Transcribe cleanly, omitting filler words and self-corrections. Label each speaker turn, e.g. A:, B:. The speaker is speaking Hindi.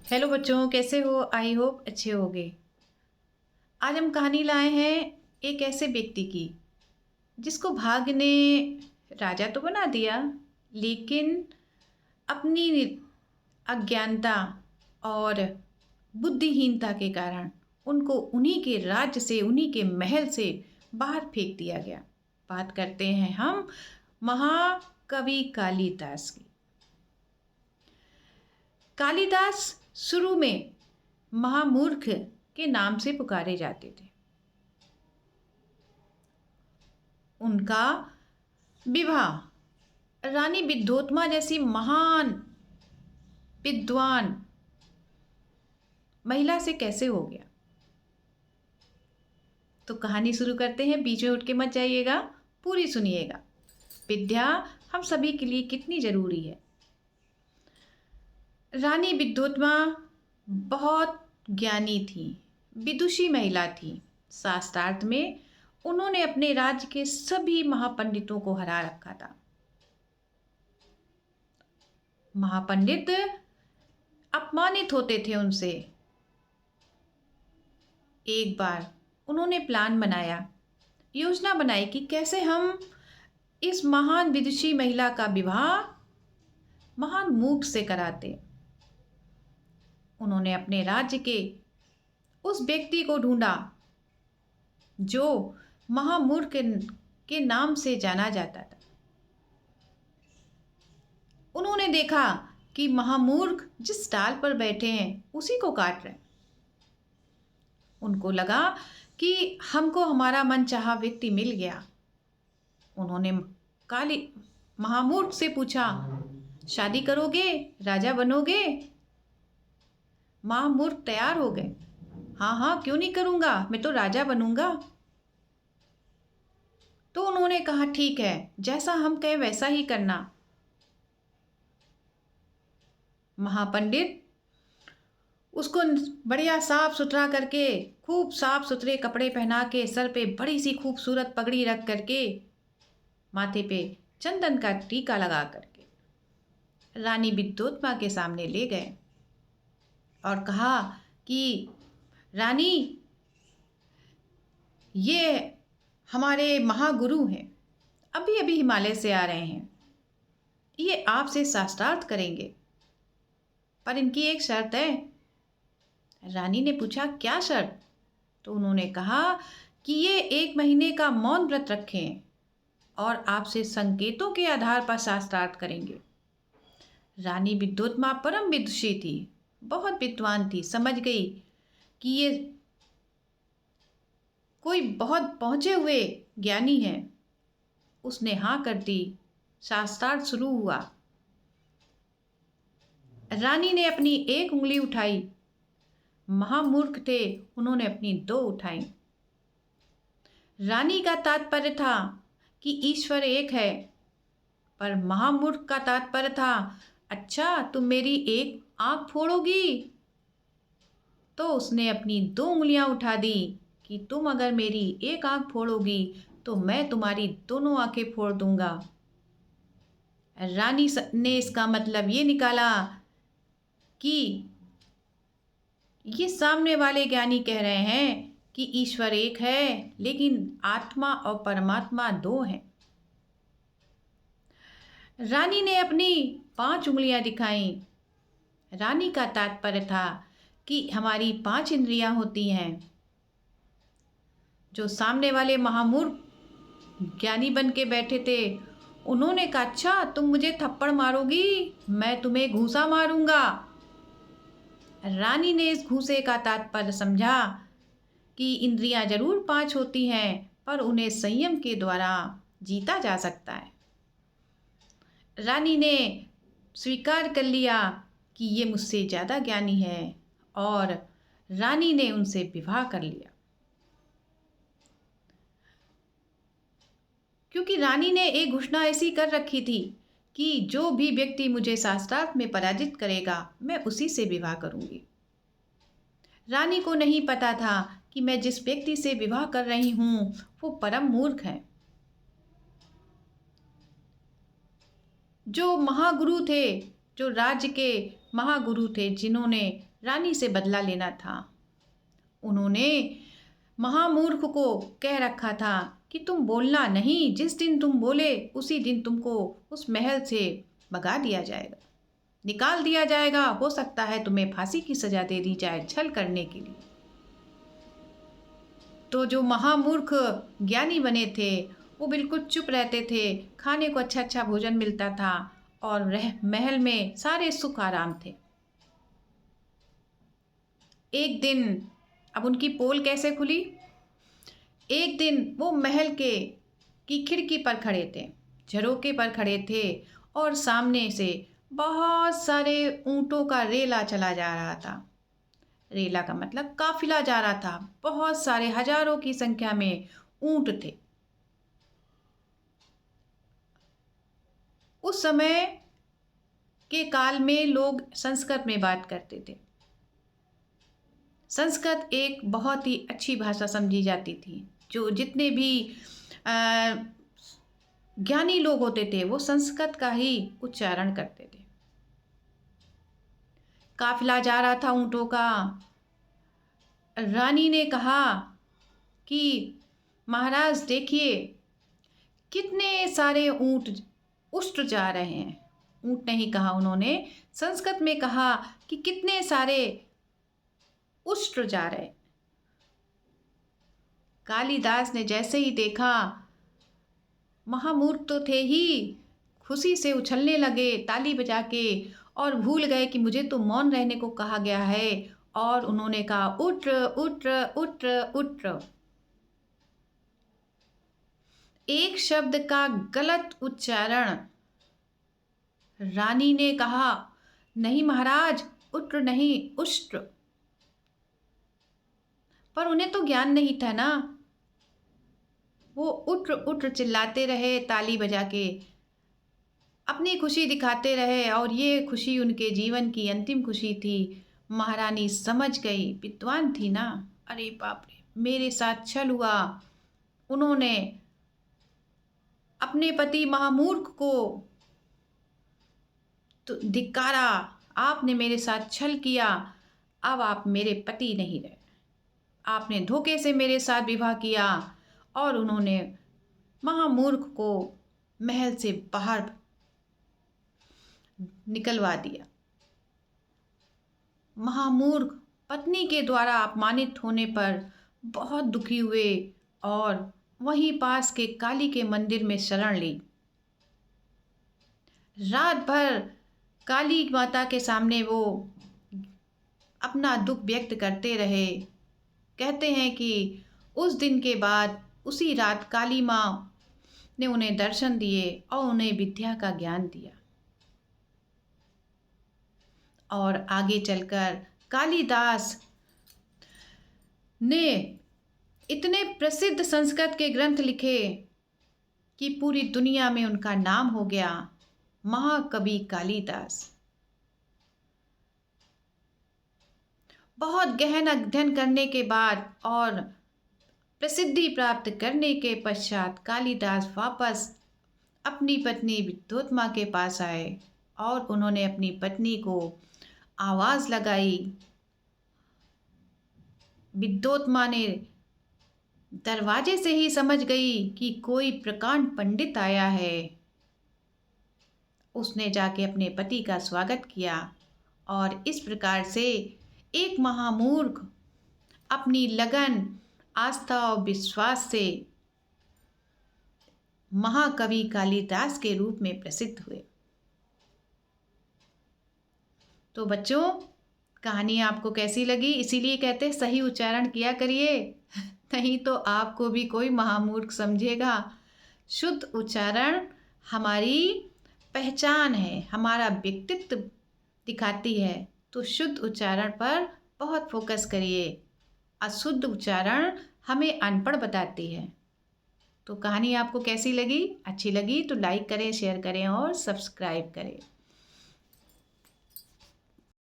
A: हेलो बच्चों, कैसे हो? आई होप अच्छे होगे। आज हम कहानी लाए हैं एक ऐसे व्यक्ति की जिसको भाग्य ने राजा तो बना दिया, लेकिन अपनी अज्ञानता और बुद्धिहीनता के कारण उनको उन्हीं के राज्य से, उन्हीं के महल से बाहर फेंक दिया गया। बात करते हैं हम महाकवि कालिदास की। कालिदास शुरू में महामूर्ख के नाम से पुकारे जाते थे। उनका विवाह रानी विद्योत्मा जैसी महान विद्वान महिला से कैसे हो गया? तो कहानी शुरू करते हैं। बीच में उठ के मत जाइएगा, पूरी सुनिएगा। विद्या हम सभी के लिए कितनी जरूरी है। रानी विद्योत्मा बहुत ज्ञानी थी, विदुषी महिला थी। शास्त्रार्थ में उन्होंने अपने राज्य के सभी महापंडितों को हरा रखा था। महापंडित अपमानित होते थे उनसे। एक बार उन्होंने प्लान बनाया, योजना बनाई कि कैसे हम इस महान विदुषी महिला का विवाह महान मूर्ख से कराते। उन्होंने अपने राज्य के उस व्यक्ति को ढूंढा जो महामूर्ख के नाम से जाना जाता था। उन्होंने देखा कि महामूर्ख जिस डाल पर बैठे हैं उसी को काट रहे हैं। उनको लगा कि हमको हमारा मनचाहा व्यक्ति मिल गया। उन्होंने महामूर्ख से पूछा, शादी करोगे, राजा बनोगे? महामूर्ख तैयार हो गए। हाँ हाँ, क्यों नहीं करूंगा, मैं तो राजा बनूंगा। तो उन्होंने कहा, ठीक है, जैसा हम कहें वैसा ही करना। महापंडित उसको बढ़िया साफ सुथरा करके, खूब साफ सुथरे कपड़े पहना के, सर पे बड़ी सी खूबसूरत पगड़ी रख करके, माथे पे चंदन का टीका लगा करके रानी विद्योत्मा के सामने ले गए और कहा कि रानी, ये हमारे महागुरु हैं, अभी अभी हिमालय से आ रहे हैं। ये आपसे शास्त्रार्थ करेंगे, पर इनकी एक शर्त है। रानी ने पूछा, क्या शर्त? तो उन्होंने कहा कि ये 1 महीने का मौन व्रत रखें और आपसे संकेतों के आधार पर शास्त्रार्थ करेंगे। रानी विद्योत्मा परम विदुषी थी, बहुत विद्वान थी। समझ गई कि ये कोई बहुत पहुंचे हुए ज्ञानी है। उसने हाँ कर दी। शास्त्रार्थ शुरू हुआ। रानी ने अपनी एक उंगली उठाई, महामूर्ख थे, उन्होंने अपनी 2 उठाई। रानी का तात्पर्य था कि ईश्वर एक है, पर महामूर्ख का तात्पर्य था, अच्छा तुम मेरी एक आंख फोड़ोगी? तो उसने अपनी 2 उंगलियां उठा दी कि तुम अगर मेरी एक आंख फोड़ोगी तो मैं तुम्हारी दोनों आंखें फोड़ दूंगा। रानी ने इसका मतलब ये निकाला कि ये सामने वाले ज्ञानी कह रहे हैं कि ईश्वर एक है, लेकिन आत्मा और परमात्मा 2 हैं। रानी ने अपनी 5 उंगलियां दिखाई। रानी का तात्पर्य था कि हमारी 5 इंद्रियां होती हैं। जो सामने वाले महामूर्ख ज्ञानी बन के बैठे थे, उन्होंने कहा, अच्छा तुम मुझे थप्पड़ मारोगी, मैं तुम्हें घूंसा मारूंगा। रानी ने इस घूंसे का तात्पर्य समझा कि इंद्रियां जरूर 5 होती हैं, पर उन्हें संयम के द्वारा जीता जा सकता है। रानी ने स्वीकार कर लिया कि ये मुझसे ज़्यादा ज्ञानी है और रानी ने उनसे विवाह कर लिया। क्योंकि रानी ने एक घोषणा ऐसी कर रखी थी कि जो भी व्यक्ति मुझे शास्त्रार्थ में पराजित करेगा, मैं उसी से विवाह करूंगी। रानी को नहीं पता था कि मैं जिस व्यक्ति से विवाह कर रही हूं वो परम मूर्ख है। जो महागुरु थे, जो राज्य के महागुरु थे जिन्होंने रानी से बदला लेना था। उन्होंने महामूर्ख को कह रखा था कि तुम बोलना नहीं, जिस दिन तुम बोले उसी दिन तुमको उस महल से भगा दिया जाएगा, निकाल दिया जाएगा। हो सकता है तुम्हें फांसी की सजा दे दी जाए छल करने के लिए। तो जो महामूर्ख ज्ञानी बने थे वो बिल्कुल चुप रहते थे, खाने को अच्छा अच्छा भोजन मिलता था और महल में सारे सुख आराम थे। एक दिन, अब उनकी पोल कैसे खुली? एक दिन वो महल की खिड़की पर खड़े थे, झरोके पर खड़े थे और सामने से बहुत सारे ऊँटों का रेला चला जा रहा था। रेला का मतलब काफिला जा रहा था, बहुत सारे हजारों की संख्या में ऊँट थे। उस समय के काल में लोग संस्कृत में बात करते थे। संस्कृत एक बहुत ही अच्छी भाषा समझी जाती थी। जो जितने भी ज्ञानी लोग होते थे वो संस्कृत का ही उच्चारण करते थे। काफिला जा रहा था ऊँटों का। रानी ने कहा कि महाराज देखिए कितने सारे ऊँट उष्ट्र जा रहे हैं। ऊँट नहीं कहा उन्होंने, संस्कृत में कहा कि कितने सारे उष्ट्र जा रहे। कालिदास ने जैसे ही देखा, महामूर्ख तो थे ही, खुशी से उछलने लगे ताली बजा के और भूल गए कि मुझे तो मौन रहने को कहा गया है। और उन्होंने कहा उठ उठ उठ उठ। एक शब्द का गलत उच्चारण। रानी ने कहा नहीं महाराज, उट्र नहीं उष्ट्र। पर उन्हें तो ज्ञान नहीं था ना। वो उट्र उट्र चिल्लाते रहे ताली बजा के, अपनी खुशी दिखाते रहे और ये खुशी उनके जीवन की अंतिम खुशी थी। महारानी समझ गई, विद्वान थी ना। अरे बाप रे, मेरे साथ छल हुआ। उन्होंने अपने पति महामूर्ख को तो धिक्कारा, आपने मेरे साथ छल किया, अब आप मेरे पति नहीं रहे, आपने धोखे से मेरे साथ विवाह किया। और उन्होंने महामूर्ख को महल से बाहर निकलवा दिया। महामूर्ख पत्नी के द्वारा अपमानित होने पर बहुत दुखी हुए और वहीं पास के काली के मंदिर में शरण ली। रात भर काली माता के सामने वो अपना दुख व्यक्त करते रहे। कहते हैं कि उस दिन के बाद उसी रात काली माँ ने उन्हें दर्शन दिए और उन्हें विद्या का ज्ञान दिया। और आगे चलकर कालिदास ने इतने प्रसिद्ध संस्कृत के ग्रंथ लिखे कि पूरी दुनिया में उनका नाम हो गया, महाकवि कालिदास। बहुत गहन अध्ययन करने के बाद और प्रसिद्धि प्राप्त करने के पश्चात कालिदास वापस अपनी पत्नी विद्योत्मा के पास आए और उन्होंने अपनी पत्नी को आवाज़ लगाई। विद्योत्मा ने दरवाजे से ही समझ गई कि कोई प्रकांड पंडित आया है। उसने जाके अपने पति का स्वागत किया और इस प्रकार से एक महामूर्ख अपनी लगन, आस्था और विश्वास से महाकवि कालिदास के रूप में प्रसिद्ध हुए। तो बच्चों, कहानी आपको कैसी लगी? इसीलिए कहते हैं सही उच्चारण किया करिए, नहीं तो आपको भी कोई महामूर्ख समझेगा। शुद्ध उच्चारण हमारी पहचान है, हमारा व्यक्तित्व दिखाती है। तो शुद्ध उच्चारण पर बहुत फोकस करिए। अशुद्ध उच्चारण हमें अनपढ़ बताती है। तो कहानी आपको कैसी लगी? अच्छी लगी तो लाइक करें, शेयर करें और सब्सक्राइब करें।